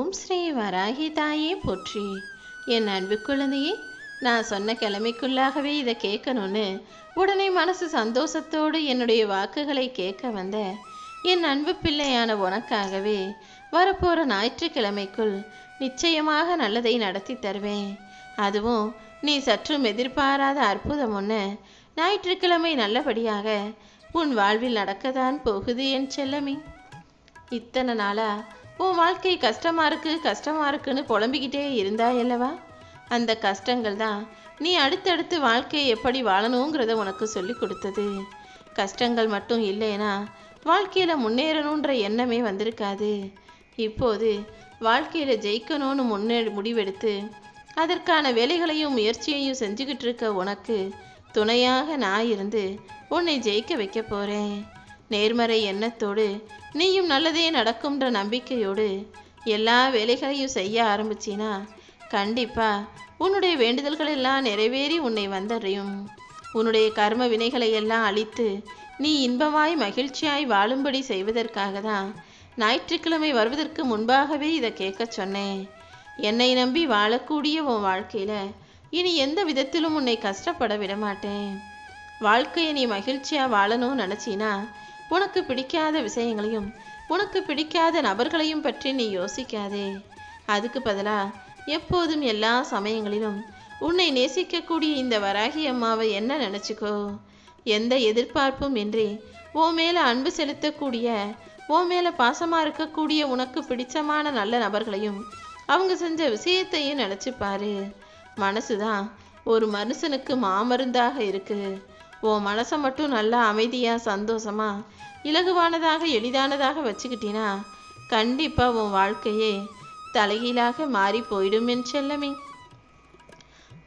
ஓம் ஸ்ரீ வராகி தாயே போற்றி. என் அன்பு குழந்தையே, நான் சொன்ன கிழமைக்குள்ளாகவே இதை கேட்கணும்னு உடனே மனசு சந்தோஷத்தோடு என்னுடைய வாக்குகளை கேட்க வந்த என் அன்பு பிள்ளையான உனக்காகவே வரப்போகிற ஞாயிற்றுக்கிழமைக்குள் நிச்சயமாக நல்லதை நடத்தி தருவேன். அதுவும் நீ சற்றும் எதிர்பாராத அற்புதம் ஒன்று ஞாயிற்றுக்கிழமை நல்லபடியாக உன் வாழ்வில் நடக்கத்தான் போகுது என் செல்லமே. இத்தனை நாளா உன் வாழ்க்கை கஷ்டமா இருக்குன்னு புலம்பிக்கிட்டே இருந்தாயல்லவா? அந்த கஷ்டங்கள் தான் நீ அடுத்தடுத்து வாழ்க்கையை எப்படி வாழணுங்கிறத உனக்கு சொல்லி கொடுத்தது. கஷ்டங்கள் மட்டும் இல்லைன்னா வாழ்க்கையில் முன்னேறணுன்ற எண்ணமே வந்திருக்காது. இப்போது வாழ்க்கையில் ஜெயிக்கணும்னு முடிவெடுத்து அதற்கான வேலைகளையும் முயற்சியையும் செஞ்சுக்கிட்டு இருக்க உனக்கு துணையாக நான் இருந்து உன்னை ஜெயிக்க வைக்க போகிறேன். நேர்மறை எண்ணத்தோடு நீயும் நல்லதே நடக்கும்ன்ற நம்பிக்கையோடு எல்லா வேலைகளையும் செய்ய ஆரம்பிச்சினா கண்டிப்பா உன்னுடைய வேண்டுதல்கள் எல்லாம் நிறைவேறி உன்னை வந்தடையும். உன்னுடைய கர்ம வினைகளை எல்லாம் அழித்து நீ இன்பமாய் மகிழ்ச்சியாய் வாழும்படி செய்வதற்காக தான் ஞாயிற்றுக்கிழமை வருவதற்கு முன்பாகவே இதை கேட்க சொன்னேன். என்னை நம்பி வாழக்கூடிய உன் வாழ்க்கையில இனி எந்த விதத்திலும் உன்னை கஷ்டப்பட விடமாட்டேன். வாழ்க்கையை நீ மகிழ்ச்சியா வாழணும்னு நினைச்சினா உனக்கு பிடிக்காத விஷயங்களையும் உனக்கு பிடிக்காத நபர்களையும் பற்றி நீ யோசிக்காதே. அதுக்கு பதிலாக எப்போதும் எல்லா சமயங்களிலும் உன்னை நேசிக்கக்கூடிய இந்த வராகி அம்மாவை என்ன நினச்சிக்கோ. எந்த எதிர்பார்ப்பும் இன்றி உன் மேலே அன்பு செலுத்தக்கூடிய உன் மேலே பாசமாக இருக்கக்கூடிய உனக்கு பிடிச்சமான நல்ல நபர்களையும் அவங்க செஞ்ச விஷயத்தையும் நினச்சிப்பாரு. மனசுதான் ஒரு மனுஷனுக்கு மாமருந்தாக இருக்கு. உன் மனசை மட்டும் நல்லா அமைதியாக சந்தோஷமாக இலகுவானதாக எளிதானதாக வச்சுக்கிட்டினா கண்டிப்பாக உன் வாழ்க்கையே தலைகீழாக மாறி போயிடும் என் செல்லமே.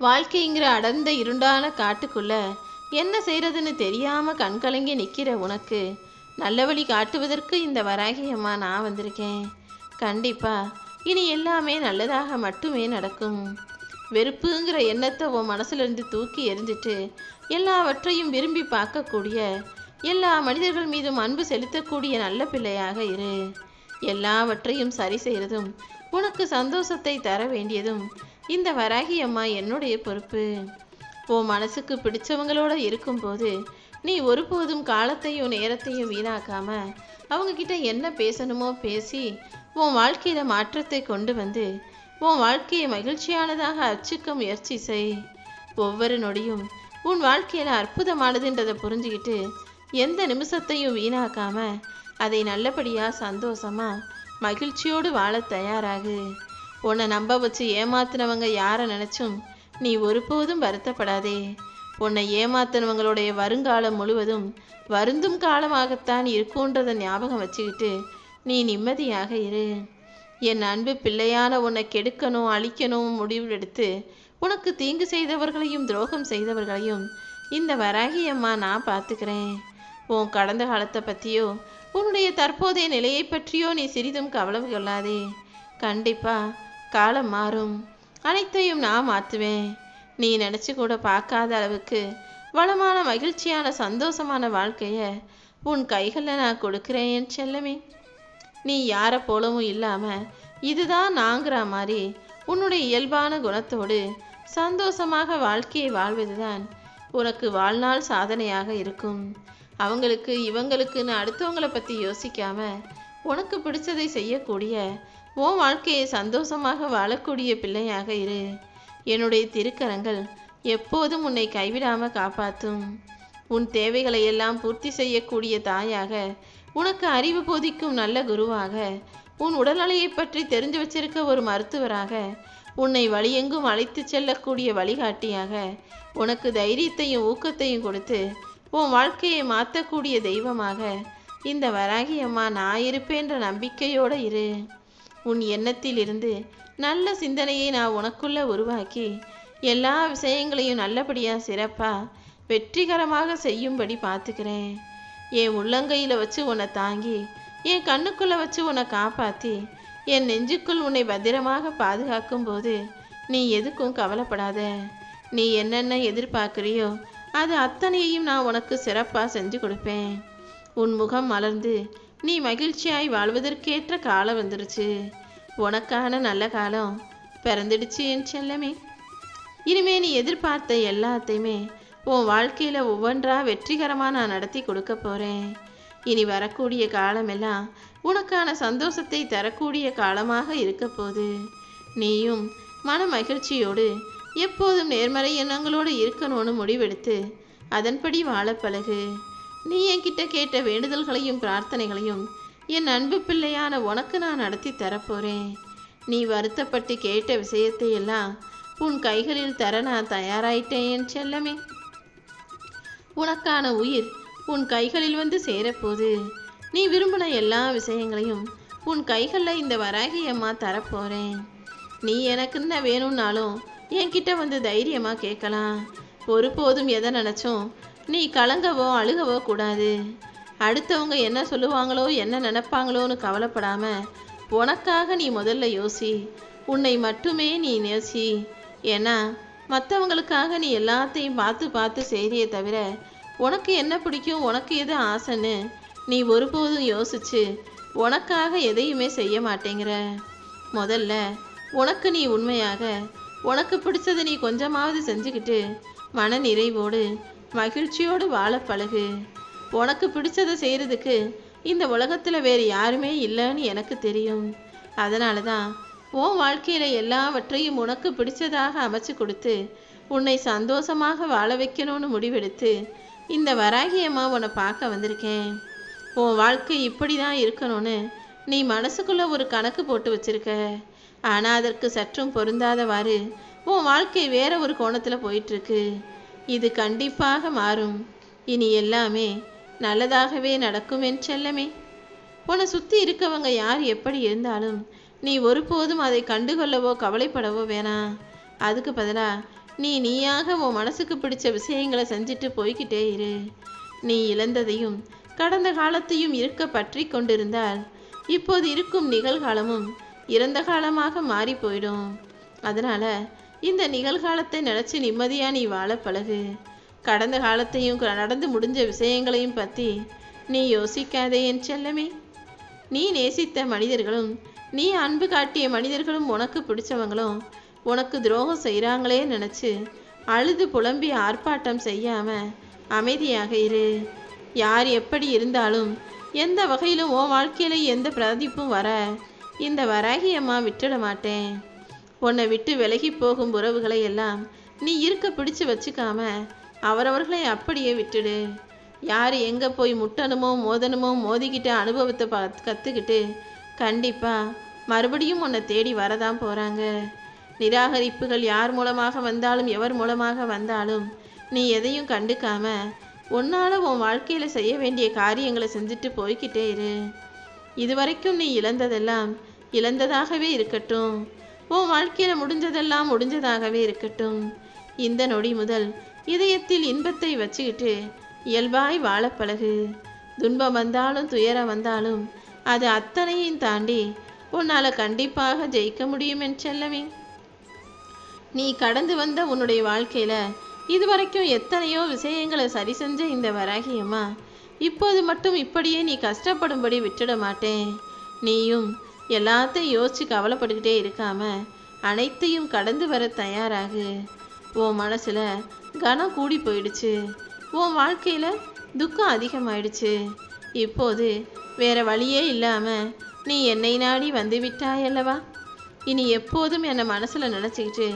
வாழ்க்கைங்கிற அடர்ந்த இருண்டான காட்டுக்குள்ள என்ன செய்யறதுன்னு தெரியாமல் கண்கலங்கி நிற்கிற உனக்கு நல்ல வழி காட்டுவதற்கு இந்த வராகி அம்மா நான் வந்திருக்கேன். கண்டிப்பாக இனி எல்லாமே நல்லதாக மட்டுமே நடக்கும். வெறுப்புங்கிற எண்ணத்தை உன் மனசுலேருந்து தூக்கி எறிஞ்சிட்டு எல்லாவற்றையும் விரும்பி பார்க்கக்கூடிய எல்லா மனிதர்கள் மீதும் அன்பு செலுத்தக்கூடிய நல்ல பிள்ளையாக இரு. எல்லாவற்றையும் சரி செய்கிறதும் உனக்கு சந்தோஷத்தை தர வேண்டியதும் இந்த வராகி அம்மா என்னுடைய பொறுப்பு. உன் மனசுக்கு பிடிச்சவங்களோட இருக்கும்போது நீ ஒருபோதும் காலத்தையும் நேரத்தையும் வீணாக்காம அவங்கக்கிட்ட என்ன பேசணுமோ பேசி உன் வாழ்க்கையில் மாற்றத்தை கொண்டு வந்து உன் வாழ்க்கையை மகிழ்ச்சியானதாக அர்ச்சிக்க முயற்சி செய். ஒவ்வொரு நொடியும் உன் வாழ்க்கையில் அற்புதமானதுன்றதை புரிஞ்சுக்கிட்டு எந்த நிமிஷத்தையும் வீணாக்காம அதை நல்லபடியாக சந்தோஷமாக மகிழ்ச்சியோடு வாழ தயாராகு. உன்னை நம்ப வச்சு ஏமாத்தினவங்க யாரை நினச்சும் நீ ஒருபோதும் வருத்தப்படாதே. உன்னை ஏமாத்தினவங்களுடைய வருங்காலம் முழுவதும் வருந்தும் காலமாகத்தான் இருக்குன்றதை ஞாபகம் வச்சுக்கிட்டு நீ நிம்மதியாக இரு. என் அன்பு பிள்ளையான உன்னை கெடுக்கணும் அழிக்கணும் முடிவெடுத்து உனக்கு தீங்கு செய்தவர்களையும் துரோகம் செய்தவர்களையும் இந்த வராகி அம்மா நான் பார்த்துக்கிறேன். உன் கடந்த காலத்தை பற்றியோ உன்னுடைய தற்போதைய நிலையை பற்றியோ நீ சிறிதும் கவலை கொள்ளாதே. கண்டிப்பாக காலம் மாறும், அனைத்தையும் நான் மாற்றுவேன். நீ நினச்சி கூட பார்க்காத அளவுக்கு வளமான மகிழ்ச்சியான சந்தோஷமான வாழ்க்கையை உன் கைகளில் நான் கொடுக்குறேன் என் செல்லமே. நீ யாரை போலவும் இல்லாமல் இதுதான் நாங்கிற மாதிரி உன்னுடைய இயல்பான குணத்தோடு சந்தோஷமாக வாழ்க்கையை வாழ்வதுதான் உனக்கு வாழ்நாள் சாதனையாக இருக்கும். அவங்களுக்கு இவங்களுக்குன்னு அடுத்தவங்களை பற்றி யோசிக்காம உனக்கு பிடிச்சதை செய்யக்கூடிய உன் வாழ்க்கையை சந்தோஷமாக வாழக்கூடிய பிள்ளையாக இரு. என்னுடைய திருக்கரங்கள் எப்போதும் உன்னை கைவிடாமல் காப்பாற்றும். உன் தேவைகளை எல்லாம் பூர்த்தி செய்யக்கூடிய தாயாக, உனக்கு அறிவு போதிக்கும் நல்ல குருவாக, உன் உடல்நிலையை பற்றி தெரிஞ்சு வச்சிருக்க ஒரு மருத்துவராக, உன்னை வழியெங்கும் அழைத்து செல்லக்கூடிய வழிகாட்டியாக, உனக்கு தைரியத்தையும் ஊக்கத்தையும் கொடுத்து உன் வாழ்க்கையை மாற்றக்கூடிய தெய்வமாக இந்த வராகி அம்மா நான் இருப்பேன்ற நம்பிக்கையோடு இரு. உன் எண்ணத்தில் இருந்து நல்ல சிந்தனையை நான் உனக்குள்ள உருவாக்கி எல்லா விஷயங்களையும் நல்லபடியாக சிறப்பாக வெற்றிகரமாக செய்யும்படி பார்த்துக்கிறேன். என் உள்ளங்கையில் வச்சு உன்னை தாங்கி என் கண்ணுக்குள்ளே வச்சு உன்னை காப்பாற்றி என் நெஞ்சுக்குள் உன்னை பத்திரமாக பாதுகாக்கும் போது நீ எதுக்கும் கவலைப்படாத. நீ என்னென்ன எதிர்பார்க்குறியோ அது அத்தனையையும் நான் உனக்கு சிறப்பாக செஞ்சு கொடுப்பேன். உன் முகம் மலர்ந்து நீ மகிழ்ச்சியாய் வாழ்வதற்கேற்ற காலம் வந்துருச்சு. உனக்கான நல்ல காலம் பிறந்துடுச்சு என் செல்லமே. இனிமே நீ எதிர்பார்த்த எல்லாத்தையுமே உன் வாழ்க்கையில் ஒவ்வொன்றா வெற்றிகரமாக நான் நடத்தி கொடுக்க போகிறேன். இனி வரக்கூடிய காலமெல்லாம் உனக்கான சந்தோஷத்தை தரக்கூடிய காலமாக இருக்க போது. நீயும் மன மகிழ்ச்சியோடு எப்போதும் நேர்மறை எண்ணங்களோடு இருக்கணும்னு முடிவெடுத்து அதன்படி வாழ பழகு. நீ என்கிட்ட கேட்ட வேண்டுதல்களையும் பிரார்த்தனைகளையும் என் அன்பு பிள்ளையான உனக்கு நான் நடத்தி தரப்போகிறேன். நீ வருத்தப்பட்டு கேட்ட விஷயத்தை எல்லாம் உன் கைகளில் தர நான் தயாராயிட்டேன் என் செல்லமே. உனக்கான உயிர் உன் கைகளில் வந்து சேரப்போது. நீ விரும்பின எல்லா விஷயங்களையும் உன் கைகளில் இந்த வராகி அம்மா தரப்போகிறேன். நீ எனக்கு என்ன வேணும்னாலும் என்கிட்ட வந்து தைரியமாக கேட்கலாம். ஒருபோதும் எதை நினச்சும் நீ கலங்கவோ அழுகவோ கூடாது. அடுத்தவங்க என்ன சொல்லுவாங்களோ என்ன நினைப்பாங்களோன்னு கவலைப்படாமல் உனக்காக நீ முதல்ல யோசி. உன்னை மட்டுமே நீ நேசி. ஏன்னா மற்றவங்களுக்காக நீ எல்லாத்தையும் பார்த்து பார்த்து செய்தியே தவிர உனக்கு என்ன பிடிக்கும், உனக்கு எது ஆசைன்னு நீ ஒருபோதும் யோசிச்சு உனக்காக எதையுமே செய்ய மாட்டேங்கிற. முதல்ல உனக்கு நீ உண்மையாக உனக்கு பிடிச்சதை நீ கொஞ்சமாவது செஞ்சுக்கிட்டு மன நிறைவோடு மகிழ்ச்சியோடு வாழ பழகு. உனக்கு பிடிச்சதை செய்கிறதுக்கு இந்த உலகத்தில் வேறு யாருமே இல்லைன்னு எனக்கு தெரியும். அதனால தான் உன் வாழ்க்கையில் எல்லாவற்றையும் உனக்கு பிடிச்சதாக அமைச்சு கொடுத்து உன்னை சந்தோஷமாக வாழ வைக்கணும்னு முடிவெடுத்து இந்த வராகி அம்மா உன்னை பார்க்க வந்திருக்கேன். உன் வாழ்க்கை இப்படி தான் இருக்கணும்னு நீ மனசுக்குள்ளே ஒரு கணக்கு போட்டு வச்சிருக்க. ஆனால் அதற்கு சற்றும் பொருந்தாதவாறு உன் வாழ்க்கை வேற ஒரு கோணத்தில் போயிட்டுருக்கு. இது கண்டிப்பாக மாறும். இனி எல்லாமே நல்லதாகவே நடக்கும் என் செல்லமே. உன்னை சுற்றி இருக்கவங்க யார் எப்படி இருந்தாலும் நீ ஒருபோதும் அதை கண்டுகொள்ளவோ கவலைப்படவோ வேணாம். அதுக்கு பதிலாக நீயாக உன் மனசுக்கு பிடிச்ச விஷயங்களை செஞ்சுட்டு போய்கிட்டே இரு. நீ இழந்ததையும் கடந்த காலத்தையும் இருக்க பற்றி கொண்டிருந்தால் இப்போது இருக்கும் நிகழ்காலமும் இறந்த காலமாக மாறி போயிடும். அதனால இந்த நிகழ்காலத்தை நினச்சி நிம்மதியாக நீ வாழ பழகு. கடந்த காலத்தையும் நடந்து முடிஞ்ச விஷயங்களையும் பற்றி நீ யோசிக்காதே என் செல்லமே. நீ நேசித்த மனிதர்களும் நீ அன்பு காட்டிய மனிதர்களும் உனக்கு பிடிச்சவங்களும் உனக்கு துரோகம் செய்கிறாங்களே நினச்சி அழுது புலம்பி ஆர்ப்பாட்டம் செய்யாமல் அமைதியாக இரு. யார் எப்படி இருந்தாலும் எந்த வகையிலும் உன் வாழ்க்கையில் எந்த பிரதிப்பும் வர இந்த வராகி அம்மா விட்டுட மாட்டேன். உன்னை விட்டு விலகி போகும் உறவுகளை எல்லாம் நீ இருக்க பிடிச்சு வச்சுக்காம அவரவர்களை அப்படியே விட்டுடு. யார் எங்கே போய் முட்டணுமோ மோதணுமோ மோதிக்கிட்ட அனுபவத்தை கற்றுக்கிட்டு கண்டிப்பாக மறுபடியும் உன்னை தேடி வரதான் போகிறாங்க. நிராகரிப்புகள் யார் மூலமாக வந்தாலும் எவர் மூலமாக வந்தாலும் நீ எதையும் கண்டுக்காம உன்னால் உன் வாழ்க்கையில் செய்ய வேண்டிய காரியங்களை செஞ்சுட்டு போய்கிட்டே இரு. இதுவரைக்கும் நீ இழந்ததெல்லாம் இழந்ததாகவே இருக்கட்டும். உன் வாழ்க்கையில் முடிஞ்சதெல்லாம் முடிஞ்சதாகவே இருக்கட்டும். இந்த நொடி முதல் இதயத்தில் இன்பத்தை வச்சுக்கிட்டு இயல்பாய் வாழ பழகு. துன்பம் வந்தாலும் துயரம் வந்தாலும் அது அத்தனையும் தாண்டி உன்னால் கண்டிப்பாக ஜெயிக்க முடியும் என் செல்லமே. நீ கடந்து வந்த உன்னுடைய வாழ்க்கையில் இதுவரைக்கும் எத்தனையோ விஷயங்களை சரி செஞ்ச இந்த வராகி அம்மா இப்போது மட்டும் இப்படியே நீ கஷ்டப்படும்படி விட்டுட மாட்டேன். நீயும் எல்லாத்தையும் யோசிச்சு கவலைப்பட்டுக்கிட்டே இருக்காம அனைத்தையும் கடந்து வர தயாராகு. உன் மனசில் கனம் கூடி போயிடுச்சு. உன் வாழ்க்கையில் துக்கம் அதிகமாயிடுச்சு. இப்போது வேற வழியே இல்லாமல் நீ என்னை நாடி வந்து விட்டாயல்லவா. இனி எப்போதும் என்னை மனசில் நினச்சிக்கிட்டு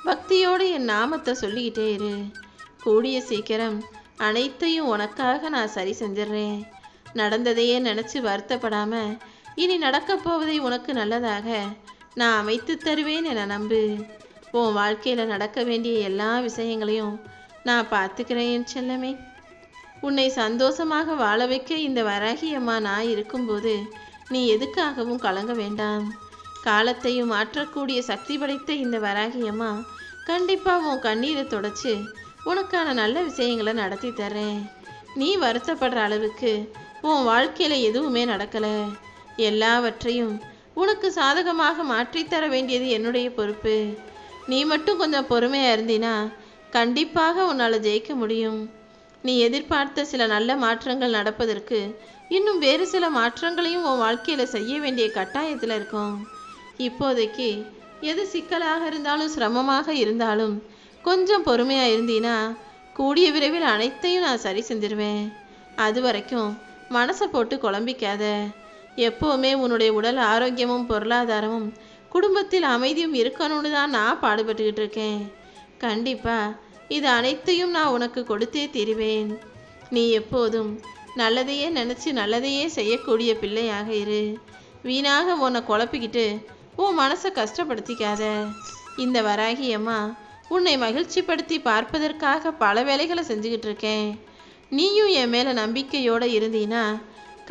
பக்தியோடு என் நாமத்தை சொல்லிக்கிட்டே இரு. கூடிய சீக்கிரம் அனைத்தையும் உனக்காக நான் சரி செஞ்சிடுறேன். நடந்ததையே நினச்சி வருத்தப்படாமல் இனி நடக்கப் போவதை உனக்கு நல்லதாக நான் அமைத்து தருவேன் என நம்பு. உன் வாழ்க்கையில் நடக்க வேண்டிய எல்லா விஷயங்களையும் நான் பார்த்துக்கிறேன் என் செல்லமே. உன்னை சந்தோஷமாக வாழ வைக்க இந்த வராகி அம்மா நான் இருக்கும்போது நீ எதுக்காகவும் கலங்க வேண்டாம். காலத்தையும் மாற்றக்கூடிய சக்தி படைத்த இந்த வராகி அம்மா கண்டிப்பாக உன் கண்ணீரை தொடச்சி உனக்கான நல்ல விஷயங்களை நடத்தி தர்றேன். நீ வருத்தப்படுற அளவுக்கு உன் வாழ்க்கையில் எதுவுமே நடக்கலை. எல்லாவற்றையும் உனக்கு சாதகமாக மாற்றித்தர வேண்டியது என்னுடைய பொறுப்பு. நீ மட்டும் கொஞ்சம் பொறுமையாக இருந்தினா கண்டிப்பாக உன்னால் ஜெயிக்க முடியும். நீ எதிர்பார்த்த சில நல்ல மாற்றங்கள் நடப்பதற்கு இன்னும் வேறு சில மாற்றங்களையும் உன் வாழ்க்கையில் செய்ய வேண்டிய கட்டாயத்தில் இருக்கும். இப்போதைக்கு எது சிக்கலாக இருந்தாலும் சிரமமாக இருந்தாலும் கொஞ்சம் பொறுமையாக இருந்தீன்னா கூடிய விரைவில் அனைத்தையும் நான் சரி செஞ்சிருவேன். அது வரைக்கும் மனசை போட்டு குழம்பிக்காத. எப்போவுமே உன்னுடைய உடல் ஆரோக்கியமும் பொருளாதாரமும் குடும்பத்தில் அமைதியும் இருக்கணும்னு தான் நான் பாடுபட்டுக்கிட்டு இருக்கேன். கண்டிப்பாக இது அனைத்தையும் நான் உனக்கு கொடுத்தே தீருவேன். நீ எப்போதும் நல்லதையே நினச்சி நல்லதையே செய்யக்கூடிய பிள்ளையாக இரு. வீணாக உன்னை குழப்பிக்கிட்டு உன் மனசை கஷ்டப்படுத்திக்காத. இந்த வராகி அம்மா உன்னை மகிழ்ச்சிப்படுத்தி பார்ப்பதற்காக பல வேலைகளை செஞ்சுக்கிட்டு இருக்கேன். நீயும் என் மேலே நம்பிக்கையோடு இருந்தீன்னா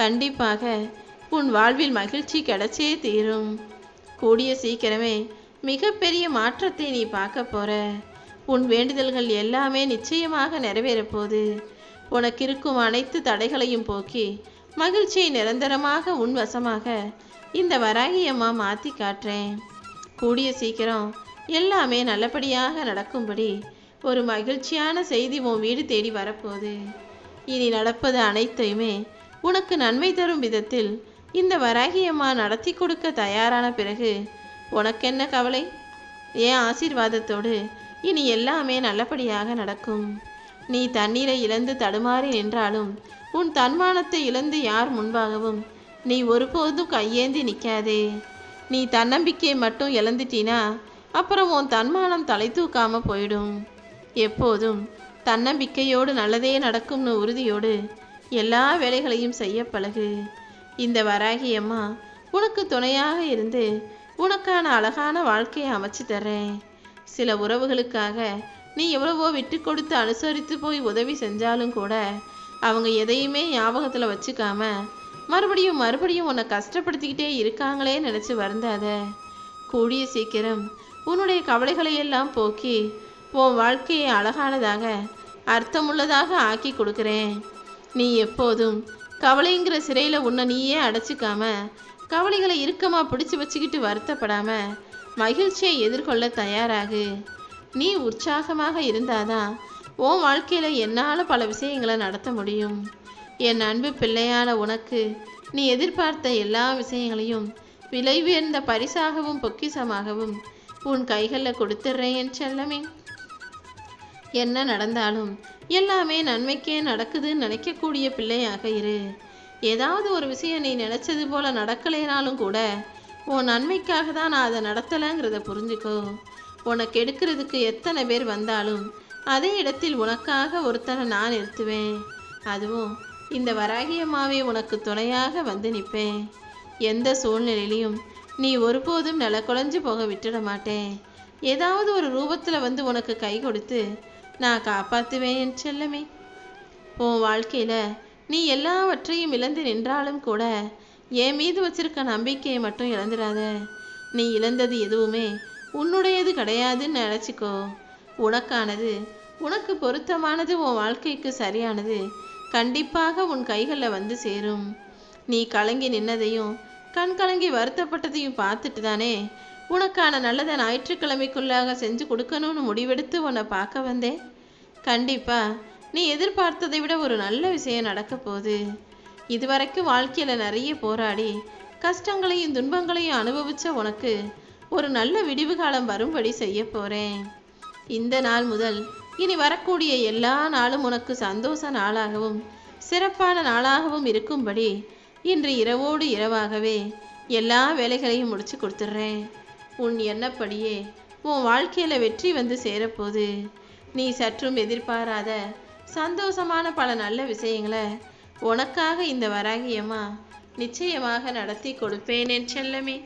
கண்டிப்பாக உன் வாழ்வில் மகிழ்ச்சி கிடைச்சே தீரும். கூடிய சீக்கிரமே மிகப்பெரிய மாற்றத்தை நீ பார்க்க போற. உன் வேண்டுதல்கள் எல்லாமே நிச்சயமாக நிறைவேறப் போகுது. உனக்கு இருக்கும் அனைத்து தடைகளையும் போக்கி மகிழ்ச்சியை நிரந்தரமாக உன் வசமாக இந்த வராகி அம்மா மாற்றி காட்டுறேன். கூடிய சீக்கிரம் எல்லாமே நல்லபடியாக நடக்கும்படி ஒரு மகிழ்ச்சியான செய்தி உன் வீடு தேடி வரப்போகுது. இனி நடப்பது அனைத்தையுமே உனக்கு நன்மை தரும் விதத்தில் இந்த வராகி அம்மா நடத்தி கொடுக்க தயாரான பிறகு உனக்கென்ன கவலை? என் ஆசீர்வாதத்தோடு இனி எல்லாமே நல்லபடியாக நடக்கும். நீ தண்ணீரை இழந்து தடுமாறி நின்றாலும் உன் தன்மானத்தை இழந்து யார் முன்பாகவும் நீ ஒருபோதும் கையேந்தி நிற்காதே. நீ தன்னம்பிக்கையை மட்டும் இழந்துட்டினா அப்புறம் உன் தன்மானம் தலை தூக்காம போயிடும். எப்போதும் தன்னம்பிக்கையோடு நல்லதே நடக்கும்னு உறுதியோடு எல்லா வேலைகளையும் செய்ய பழகு. இந்த வராகி அம்மா உனக்கு துணையாக இருந்து உனக்கான அழகான வாழ்க்கையை அமைச்சு தர்றேன். சில உறவுகளுக்காக நீ எவ்வளவோ விட்டு கொடுத்து அனுசரித்து போய் உதவி செஞ்சாலும் கூட அவங்க எதையுமே ஞாபகத்தில் வச்சுக்காம மறுபடியும் உன்னை கஷ்டப்படுத்திக்கிட்டே இருக்காங்களே நினச்சி வருந்தாத. கூடிய சீக்கிரம் உன்னுடைய கவலைகளையெல்லாம் போக்கி உன் வாழ்க்கையை அழகானதாக அர்த்தமுள்ளதாக ஆக்கி கொடுக்குறேன். நீ எப்போதும் கவலைங்கிற சிறையில் உன்னை நீயே அடைச்சிக்காம கவலைகளை இறுக்கமாக பிடிச்சி வச்சுக்கிட்டு வருத்தப்படாம மகிழ்ச்சியை எதிர்கொள்ள தயாராகு. நீ உற்சாகமாக இருந்தாதான் உன் வாழ்க்கையில் என்னால் பல விஷயங்களை நடத்த முடியும். என் அன்பு பிள்ளையான உனக்கு நீ எதிர்பார்த்த எல்லா விஷயங்களையும் விலை உயர்ந்த பரிசாகவும் பொக்கிசமாகவும் உன் கைகளில் கொடுத்துட்றேன் என் செல்லமே. என்ன நடந்தாலும் எல்லாமே நன்மைக்கே நடக்குதுன்னு நினைக்கக்கூடிய பிள்ளையாக இரு. ஏதாவது ஒரு விஷயம் நீ நினச்சது போல நடக்கலைனாலும் கூட உன் நன்மைக்காக தான் நான் அதை நடத்தலைங்கிறத புரிஞ்சுக்கோ. உனக்கு எடுக்கிறதுக்கு எத்தனை பேர் வந்தாலும் அதே இடத்தில் உனக்காக ஒருத்தனை நான் நிறுத்துவேன். அதுவும் இந்த வராகியம்மாவே உனக்கு துணையாக வந்து நிற்பேன். எந்த சூழ்நிலையிலையும் நீ ஒருபோதும் குலைஞ்சு போக விட்டுட மாட்டேன். ஏதாவது ஒரு ரூபத்தில் வந்து உனக்கு கை கொடுத்து நான் காப்பாற்றுவேன் என் செல்லமே. உன் வாழ்க்கையில் நீ எல்லாவற்றையும் இழந்து நின்றாலும் கூட என் மீது வச்சிருக்க நம்பிக்கையை மட்டும் இழந்துடாத. நீ இழந்தது எதுவுமே உன்னுடையது கிடையாதுன்னு நினச்சிக்கோ. உனக்கானது, உனக்கு பொருத்தமானது, உன் வாழ்க்கைக்கு சரியானது கண்டிப்பாக உன் கைகளில் வந்து சேரும். நீ கலங்கி நின்னதையும் கண் கலங்கி வருத்தப்பட்டதையும் பார்த்துட்டு தானே உனக்கான நல்லதை ஞாயிற்றுக்கிழமைக்குள்ளாக செஞ்சு கொடுக்கணும்னு முடிவெடுத்து உன்னை பார்க்க வந்தேன். கண்டிப்பாக நீ எதிர்பார்த்ததை விட ஒரு நல்ல விஷயம் நடக்க போகுது. இதுவரைக்கும் வாழ்க்கையில் நிறைய போராடி கஷ்டங்களையும் துன்பங்களையும் அனுபவித்த உனக்கு ஒரு நல்ல விடிவு காலம் வரும்படி செய்ய போகிறேன். இந்த நாள் முதல் இனி வரக்கூடிய எல்லா நாளும் உனக்கு சந்தோஷ நாளாகவும் சிறப்பான நாளாகவும் இருக்கும்படி இன்று இரவோடு இரவாகவே எல்லா வேலைகளையும் முடிச்சு கொடுத்துட்றேன். உன் எண்ணப்படியே உன் வாழ்க்கையில் வெற்றி வந்து சேரப்போகுது. நீ சற்றும் எதிர்பாராத சந்தோஷமான பல நல்ல விஷயங்களை உனக்காக இந்த வராகியம்மா நிச்சயமாக நடத்தி கொடுப்பேன் என் செல்லமே.